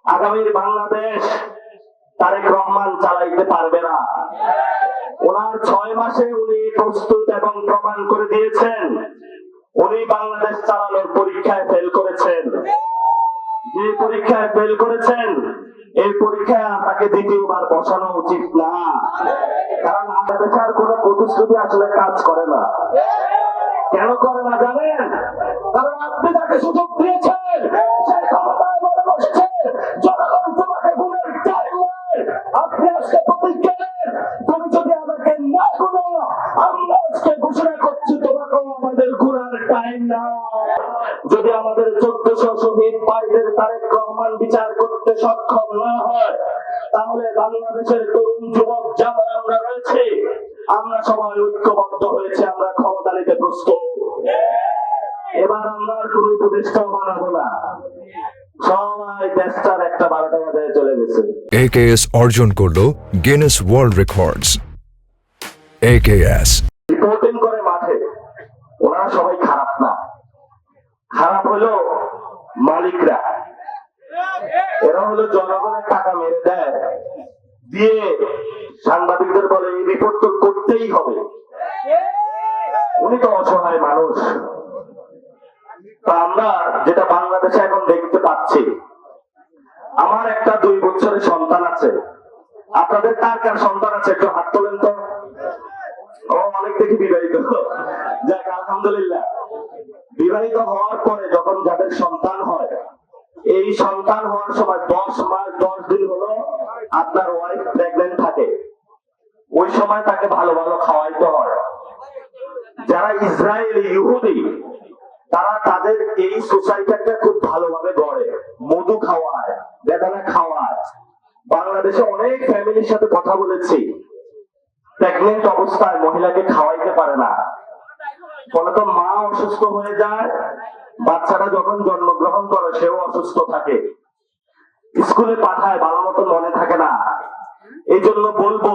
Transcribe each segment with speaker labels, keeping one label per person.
Speaker 1: আগামীর বাংলাদেশ তারেক রহমান চালাইতে পারবে না। ওনার 6 মাসে উনি প্রস্তুত এবং প্রমাণ করে দিয়েছেন উনি বাংলাদেশ চালানোর পরীক্ষায় ফেল করেছেন। যে পরীক্ষায় ফেল করেছেন এই পরীক্ষায় তাকে দ্বিতীয়বার বসানো উচিত না, কারণ আমাদের কোনো প্রতিশ্রুতি আসলে কাজ করে না। কেন করে না জানেন? কারণ আপনি তাকে সুযোগ দিয়েছেন, সে ক্ষমতায় বলে বসেছে, জনগণ তোমাকে গুণের টাইম নেয়। আপনি আজকে প্রতিজ্ঞা নেন, তুমি যদি আমাকে না গুণো, আমরা আজকে ঘোষণা করছি তোমাকেও আমাদের গুণার টাইম না। যদি আমাদের 1400 শহীদ ভাইদের তারেক রহমান বিচার করতে সক্ষম না হয়, তাহলে বাংলাদেশের তরুণ যুবক যারা আমরা রয়েছে, আমরা সবাই ঐক্যবদ্ধ হয়েছে, আমরা ক্ষমতা নিতে প্রস্তুত। এবার আমরা কোন উপদেষ্টাও বানাবো না, সবাই দেশটার একটা 12টা বাজায় চলে গেছে।
Speaker 2: AKS অর্জন করলো Guinness world records. AKS
Speaker 1: reporting করে মাঠে, ওনারা সবাই খারাপ না, খারাপ হলো মালিকরা। এরা হলো জনগণের টাকা মেরে দেয়, দিয়ে সাংবাদিকদের বলে এই রিপোর্ট তো করতেই হবে। উনি তো অসহায় মানুষ। তা আমরা যেটা বাংলাদেশে এখন দেখতে পাচ্ছি, আমার একটা 2 বছরের সন্তান আছে। আপনাদের কার কার সন্তান আছে একটু হাত তোলেন তো। ও অনেক দেখি বিবাহিত, যাক আলহামদুলিল্লাহ। বিবাহিত হওয়ার পরে যখন যাদের সন্তান হয়, এই সন্তান হওয়ার সময় 10 মাস 10 দিন হলো আপনার ওয়াইফ প্রেগন্যান্ট থাকে, ওই সময় তাকে ভালো ভালো খাওয়াইতে হয়। যারা ইসরায়েলি ইহুদি তারা তাদের এই সোসাইটিটা খুব ভালোভাবে গড়ে, মধু খাওয়ায়, বেদানা খাওয়ায়। বাংলাদেশে অনেক ফ্যামিলির সাথে কথা বলেছি, প্রেগন্যান্ট অবস্থায় মহিলাকে খাওয়াইতে পারে না, ফলত মা অসুস্থ হয়ে যায়, বাচ্চাটা যখন জন্মগ্রহণ করে সেও অসুস্থ থাকে, স্কুলে পাঠায় ভালো মতো মনে থাকে না। এই জন্য বলবো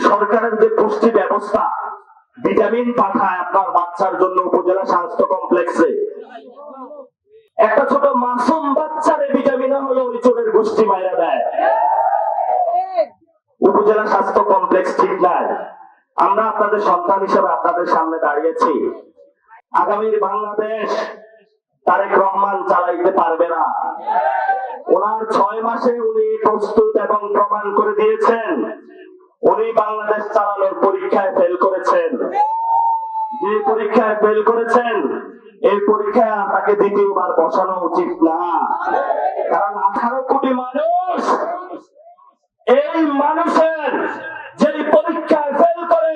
Speaker 1: সরকারের যে পুষ্টি ব্যবস্থা, ভিটামিন পাঠায় আপনার বাচ্চার জন্য উপজেলা স্বাস্থ্য কমপ্লেক্সে, একটা ছোট মাসুম বাচ্চারে ভিটামিন হলো ওই চোরের গোষ্ঠী মাইরা দেয়। উপজেলা স্বাস্থ্য কমপ্লেক্স ঠিক নাই। আমরা আপনাদের সন্তান হিসেবে আপনাদের সামনে দাঁড়িয়েছি। আগামীর বাংলাদেশ তারেক রহমান চালাইতে পারবে না। ওনার 6 মাসে উনি প্রস্তুত এবং প্রমাণ করে দিয়েছেন উনি বাংলাদেশ চালানোর পরীক্ষায় ফেল করেছেন। যে পরীক্ষায় ফেল করেছেন এই পরীক্ষায় তাকে দ্বিতীয়বার বসানো উচিত না, কারণ 18 কোটি মানুষ, এই মানুষের যে পরীক্ষায় ফেল করে,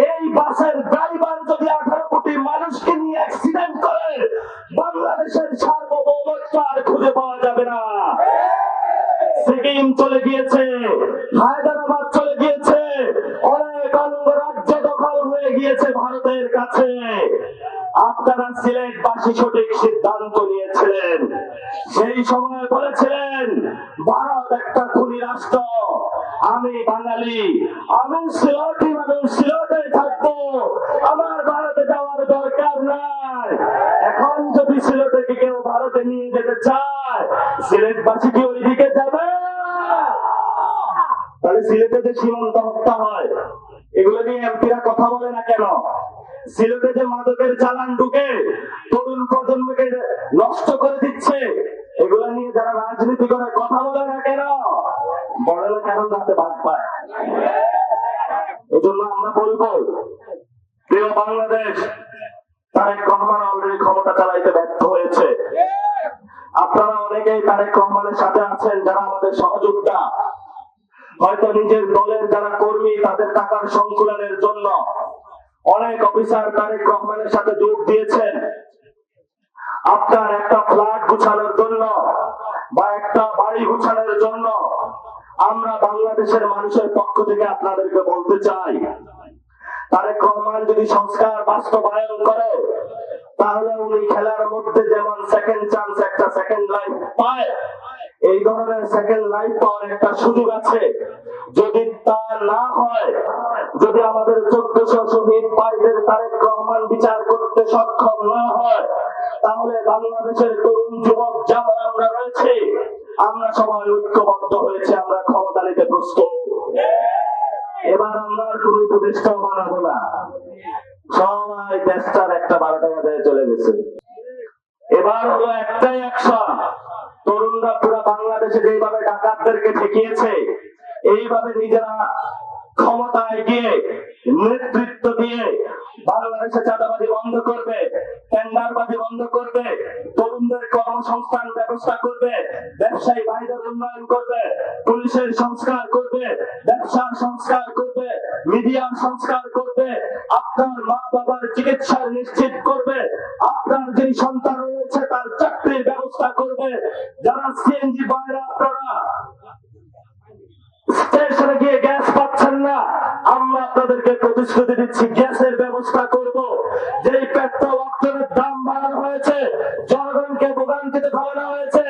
Speaker 1: এই বাসের ড্রাইভার যদি 18 কোটি মানুষকে নিয়ে অ্যাক্সিডেন্ট করে, বাংলাদেশের সার্বভৌমত্ব আর খুঁজে পাওয়া যাবে না। সিকিম চলে গিয়েছে, হায়দ্রাবাদ চলে গিয়েছে, অনেক অঙ্গরাজ্য দখল হয়ে গিয়েছে ভারতের কাছে। আপনারা সিলেটবাসী সঠিক সিদ্ধান্ত নিয়েছিলেন, সেই সময় বলেছিলেন ভারত একটা খুনি রাষ্ট্র, আমি বাঙালি, আমি সিলেটি মানুষ, সিলেটে থাকবো, আমার ভারতে যাওয়ার দরকার নাই। এখন যদি সিলেটে কেউ ভারতে নিয়ে যেতে চায়, সিলেটবাসী কি ওইদিকে যাবে? তাহলে সিলেটে যে সীমান্ত হত্যা হয় এগুলো নিয়ে এমপিরা কথা বলে না কেন? সিলেটে যে মাদকের চালান ঢুকে তরুণ প্রজন্মকে নষ্ট করে দিচ্ছে, এগুলো নিয়ে যারা রাজনীতি করে কথা বলে না কেন? বলে না কারণ রাতে বাদ পায়। এই জন্য আমরা বলবো, প্রিয় বাংলাদেশ, তারেক রহমান অলরেডি ক্ষমতা চালাইতে ব্যর্থ হয়েছে। আপনারা অনেকেই তারেক রহমানের সাথে আছেন, যারা আমাদের সহযোদ্ধা, হয়তো নিজের দলের যারা কর্মী তাদের টাকার সংকুলনের জন্য অনেক অফিসার তারেক রহমানের সাথে যোগ দিয়েছেন। আপনার একটা ফ্ল্যাট গুছানোর জন্য বা একটা বাড়ি গুছানোর জন্য আমরা বাংলাদেশের মানুষের পক্ষ থেকে আপনাদেরকে বলতে চাই, তারেক রহমান যদি সংস্কার বাস্তবায়ন করে, তাহলে উনি খেলার মধ্যে যেমন সেকেন্ড চান্স, একটা সেকেন্ড লাইফ পায়, এই ধরনের সেকেন্ড লাইফ পাওয়ার একটা সুযোগ আছে। যদি তা না হয়, যদি আমাদের 1400 শহীদ ভাইদের তারেক রহমান বিচার করতে সক্ষম না হয়, তাহলে বাংলাদেশের তরুণ যুবক যারা আমরা রয়েছে, আমরা সবাই ঐক্যবদ্ধ হয়েছে, আমরা ক্ষমতা নিতে প্রস্তুত। এবার আমরা আর কোন উপদেষ্টাও বানাবো না, সবাই দেশটার একটা 12টা বাজায় চলে গেছে। এবার হলো একটাই অ্যাকশন, তরুণরা পুরো বাংলাদেশে যেভাবে ডাকাতদেরকে ঠেকিয়েছে, এইভাবে নিজেরা ক্ষমতায় গিয়ে নেতৃত্ব দিয়ে বাংলাদেশে চাঁদাবাজি বন্ধ করবে, টেন্ডারবাজি বন্ধ করবে, তরুণদের কর্মসংস্থান ব্যবস্থা করবে, ব্যবসায়ী ভাইদের উন্নয়ন করবে, পুলিশের সংস্কার করবে, ব্যবসার সংস্কার করবে, মিডিয়ার সংস্কার করবে, আপনার মা বাবার চিকিৎসার নিশ্চিত করবে, আপনার যে সন্তান রয়েছে তার চাকরির ব্যবস্থা করবে। যারা সিএনজি বাইরে আপনারা স্টেশনে গিয়ে গ্যাস পাচ্ছেন না, আমরা আপনাদেরকে প্রতিশ্রুতি দিচ্ছি গ্যাসের ব্যবস্থা করব। যেই পেট্রোল অক্টেনের দাম বাড়ানো হয়েছে, জনগণকে ভোগান্তিতে ফেলানো হয়েছে,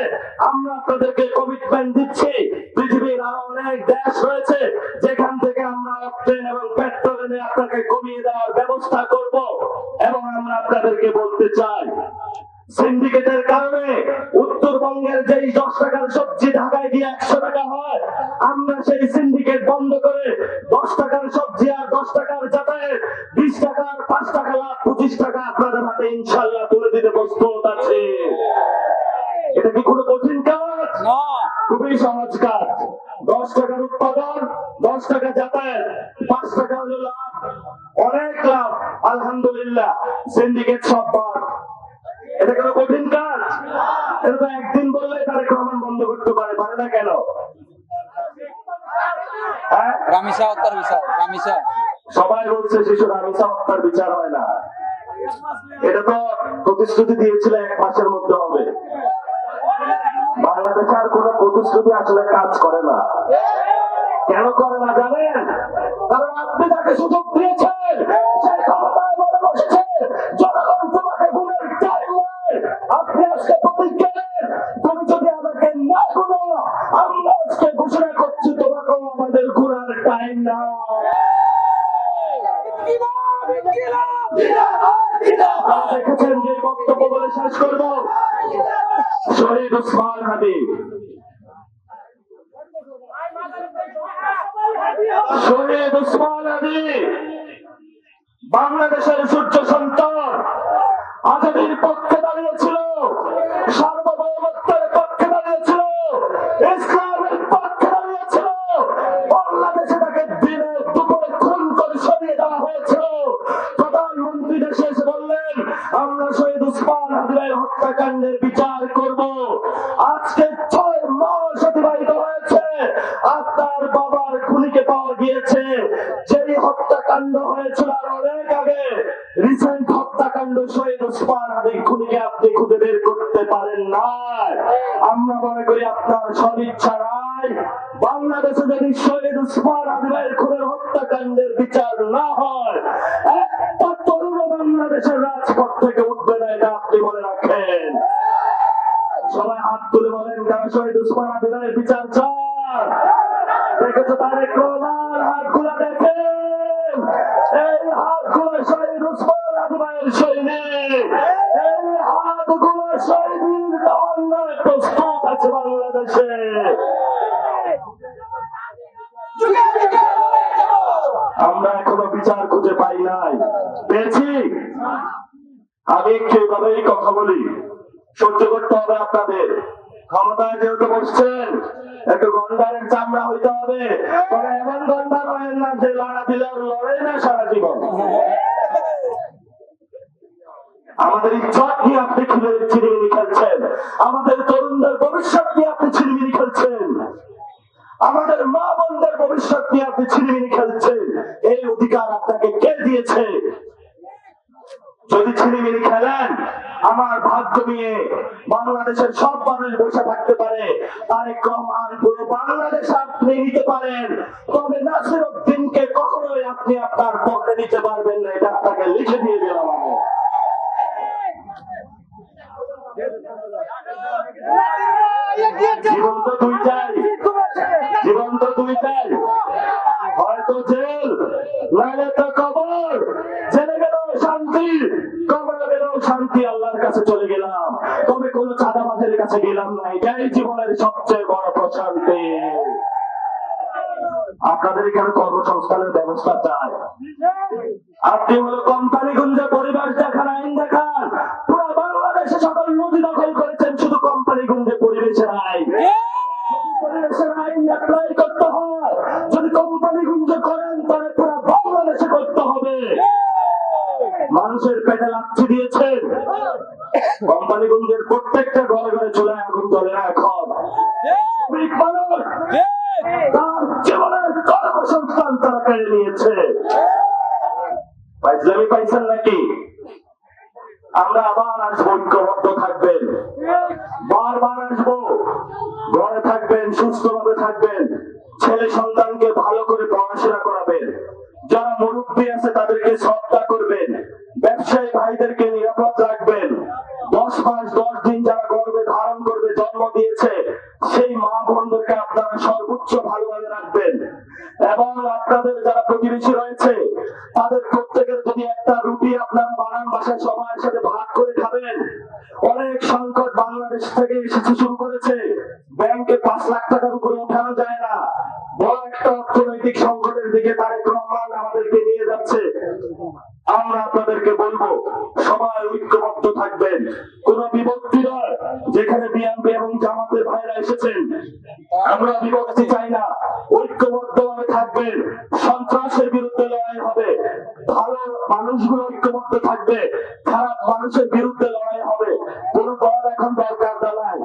Speaker 1: আমরা আপনাদেরকে কমিটমেন্ট দিচ্ছি পৃথিবীর আরো অনেক দেশ রয়েছে যেখান থেকে আমরা অক্টেন এবং পেট্রোল এনে আপনাকে কমিয়ে দেওয়ার ব্যবস্থা করব। এবং আমরা আপনাদেরকে বলতে চাই, সিন্ডিকেটের কারণে উত্তরবঙ্গের যেই 10 টাকার সবজি ঢাকায় গিয়ে 100 টাকা হয়, আমরা সেই সিন্ডিকেট বন্ধ করে 10 টাকার সবজি আর 10 টাকার যাতায়াত 20 টাকা আর 5 টাকা লাভ 25 টাকা আপনাদের হাতে ইনশাল্লাহ তুলে দিতে প্রস্তুত আছে। এটা কি কোনো কঠিন কাজ? খুবই সহজ কাজ। 10 টাকার উৎপাদন, 10 টাকা যাতায়াত, 5 টাকা হলো লাভ, অনেক লাভ আলহামদুলিল্লাহ। সিন্ডিকেট সব বাদ। এটা কোনো কঠিন কাজ? এটা তো একদিন বললে তারেক রহমান বন্ধ করতে পারে, পারে না কেন?
Speaker 3: রামিসা হত্যার বিচার, রামিসা
Speaker 1: সবাই বলছে শিশু রামিসা হত্যার বিচার হয় না। এটা তো প্রতিশ্রুতি দিয়েছিল 1 মাসের মধ্যে হবে। বাংলাদেশে আর কোন প্রতিশ্রুতি আসলে কাজ করে না। কেন করে না জানেন? কারণ আপনি তাকে সুযোগ দিয়েছেন, সেই ক্ষমতায় বলে বসেছে, জনগণ তোমাকে গুণের টাইম নয়। আপনি আজকে প্রতিজ্ঞা নেন, তুমি যদি আমাকে না গুণো, আমরা আজকে ঘোষণা করছি তোমাকেও আমাদের গুণার টাইম না। দেখেছেন যে বক্তব্য বলে শেষ করবো, শহীদ ওসমান হাদি, শহীদ ওসমান হাদি বাংলাদেশের সূর্য সন্তান, আজাদীর পক্ষে দাঁড়িয়েছিল, সার্বভৌমত্বের পক্ষে দাঁড়িয়েছিল, ইসলামের পক্ষে দাঁড়িয়েছিল। বাংলাদেশে তাকে দিনে দুপুরে খুন করে সরিয়ে দেওয়া হয়েছিল। প্রধানমন্ত্রী দেশে এসে বললেন, আমরা শহীদ ওসমান হাদির হত্যাকাণ্ডের বিচার করব। আজকে 6 মাস অতিবাহিত হয়েছে, আপনার বাবার খুনিকে পাওয়া গিয়েছে। যেই হত্যাকাণ্ড হয়েছিল আর অনেক আগে, রিসেন্ট হত্যাকাণ্ড শহীদ ওসমান হাদির খুনিকে আপনি খুঁজে বের করতে পারেন না। আমরা মনে করি আপনার সদিচ্ছা নাই। বাংলাদেশে যদি শহীদ ওসমান হাদির খুনের হত্যাকাণ্ডের বিচার না হয়, একটা তরুণ বাংলাদেশের রাজপথ থেকে উঠবে না, এটা আপনি মনে রাখেন। সবাই হাত তুলে বলেন, যারা শহীদ ওসমান হাদির বিচার চান। দেখেছো তারেক রহমান, হাতগুলা দেখেন, এই হাতগুলো শহীদ ওসমান হাদির সৈনিক, এই হাতগুলো শহীদের তামান্নায় প্রস্তুত আছে বাংলাদেশে। আমরা এখনো বিচার খুঁজে পাই নাই, পেয়েছি। আমি একটু এভাবেই কথা বলি, সহ্য করতে হবে আপনাদের। ক্ষমতায় যেহেতু বসছেন, একটু গন্ডারের চামড়া হইতে হবে, তবে এমন গন্ডার হয় না যে লড়া দিলে লড়ে না সারা জীবন। আমাদের ইজ্জত নিয়ে আপনি ছিনিমিনি খেলছেন, আমাদের তরুণদের ভবিষ্যৎ নিয়ে আপনি ছিনিমিনি খেলছেন, আমাদের মা বোনদের ভবিষ্যৎ নিয়ে আপনি ছিনিমিনি খেলছেন। এই অধিকার আপনাকে কে দিয়েছে? যদি ছিনিমিনি খেলেন, আমার ভাগ্য নিয়ে বাংলাদেশের সব মানুষ বসে থাকতে পারে, তারেক রহমান পুরো বাংলাদেশ আপনি নিতে পারেন, তবে নাসির উদ্দিনকে কখনোই আপনি আপনার পক্ষে নিতে পারবেন না, এটা আপনাকে লিখে দিয়ে দিলাম আমি। জীবন তো দুইটাই, জীবন তো দুইটাই, হয়তো জেল, নাহলে তো কবর। জেলে গেলেও শান্তি, কবরে গেলেও শান্তি, আল্লাহর কাছে চলে গেলাম, তবে কোন চাঁদাবাজের কাছে গেলাম না। এটাই জীবনের সবচেয়ে প্রশান্তি। আপনাদের এখানে কর্মসংস্থানের ব্যবস্থা চাই। আপনি হলো কোম্পানিগঞ্জে পরিবেশ দেখান, আইন দেখান। পুরো বাংলাদেশে সকল নদী দখল করেছেন, শুধু কোম্পানিগঞ্জে পরিবেশের আইন। পরিবেশের আইন অ্যাপ্লাই করতে হয়। যদি কোম্পানিগঞ্জে করেন তাহলে পুরো বাংলাদেশে করতে হবে। মানুষের পেটে লাথি দিয়েছেন। কোম্পানিগঞ্জের প্রত্যেকটা ঘরে ঘরে চুলায় আগুন জ্বলে না এখন। শ্রমিক মানুষ তার জীবনের কর্মসংস্থান তারা কেড়ে নিয়েছে। পাইজলামি পাইছেন নাকি? আমরা আবার আসবো, ঐক্যবদ্ধ থাকবেন, বারবার আসবো। ঘরে থাকবেন, সুস্থভাবে থাকবেন, ছেলে সন্তানকে ভালো করে পড়াশোনা করাবেন, যারা মুরব্বী আছে তাদেরকে শ্রদ্ধা করবেন, ব্যবসায়ী ভাইদেরকে নিরাপদ রাখবেন। 10 মাস 10 দিন যারা গর্ভে ধারণ করবে, জন্ম দিয়েছে, সেই মা বোনদেরকে আপনারা সর্বোচ্চ ভালোভাবে রাখবেন। এবং আপনাদের যারা প্রতিবেশী রয়েছে তাদের প্রত্যেকের যদি একটা রুটি আপনারা বানান, বাসায় সবার সাথে ভাগ করে খাবেন। অনেক সংকট বাংলাদেশ থেকে এসেছে, শুরু করেছে। ব্যাংকে 5 লাখ টাকার উপরে উঠানো যায় না। বড় একটা অর্থনৈতিক সংকটের দিকে তারেক রহমান আমাদেরকে নিয়ে যাচ্ছে। আমরা আপনাদেরকে বলবো, সবাই ঐক্যবদ্ধ থাকবেন, কোন বিভক্তি নয়। যেখানে বিএনপি এবং জামাতের ভাইরা এসেছেন, আমরা বিভক্তি চাই না, ঐক্যবদ্ধভাবে থাকবেন। সন্ত্রাসের বিরুদ্ধে লড়াই হবে, ভালো মানুষগুলো ঐক্যবদ্ধ থাকবে, খারাপ মানুষের বিরুদ্ধে লড়াই হবে। কোন দল এখন দরকার নাই,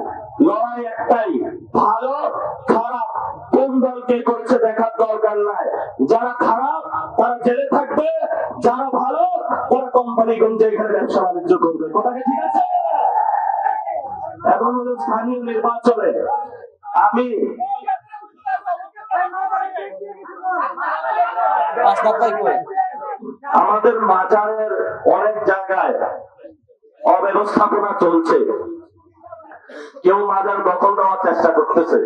Speaker 1: লড়াই একটাই, ভালো খারাপ কোন দলকে করেছে দেখার দরকার নাই। যারা খারাপ তারা জেলে থাকবে, যারা ভালো তারা কোম্পানিগঞ্জে এখানে ব্যবসা বাণিজ্য করবে। কথাটা ঠিক আছে? এখন হলো স্থানীয় নির্বাচনে আমি আমাদের মাজারের অনেক জায়গায় অব্যবস্থাপনা চলছে। কেউ মাজার দখল দেওয়ার চেষ্টা করতেছে।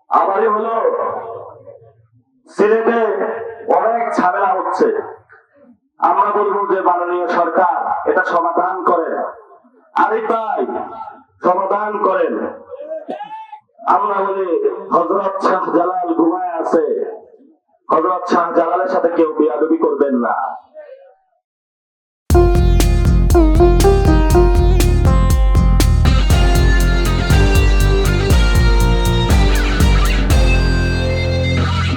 Speaker 1: আবারই হলো সিলেটে অনেক ঝামেলা হচ্ছে। আমরা বলবো যে মাননীয় সরকার এটা সমাধান করেন। আরে ভাই সমাধান করেন। আমরা বলি হযরত শাহজালাল ঘুমায় আছে, হযরত শাহজালালের সাথে কেউ বেয়াদবি করবেন না।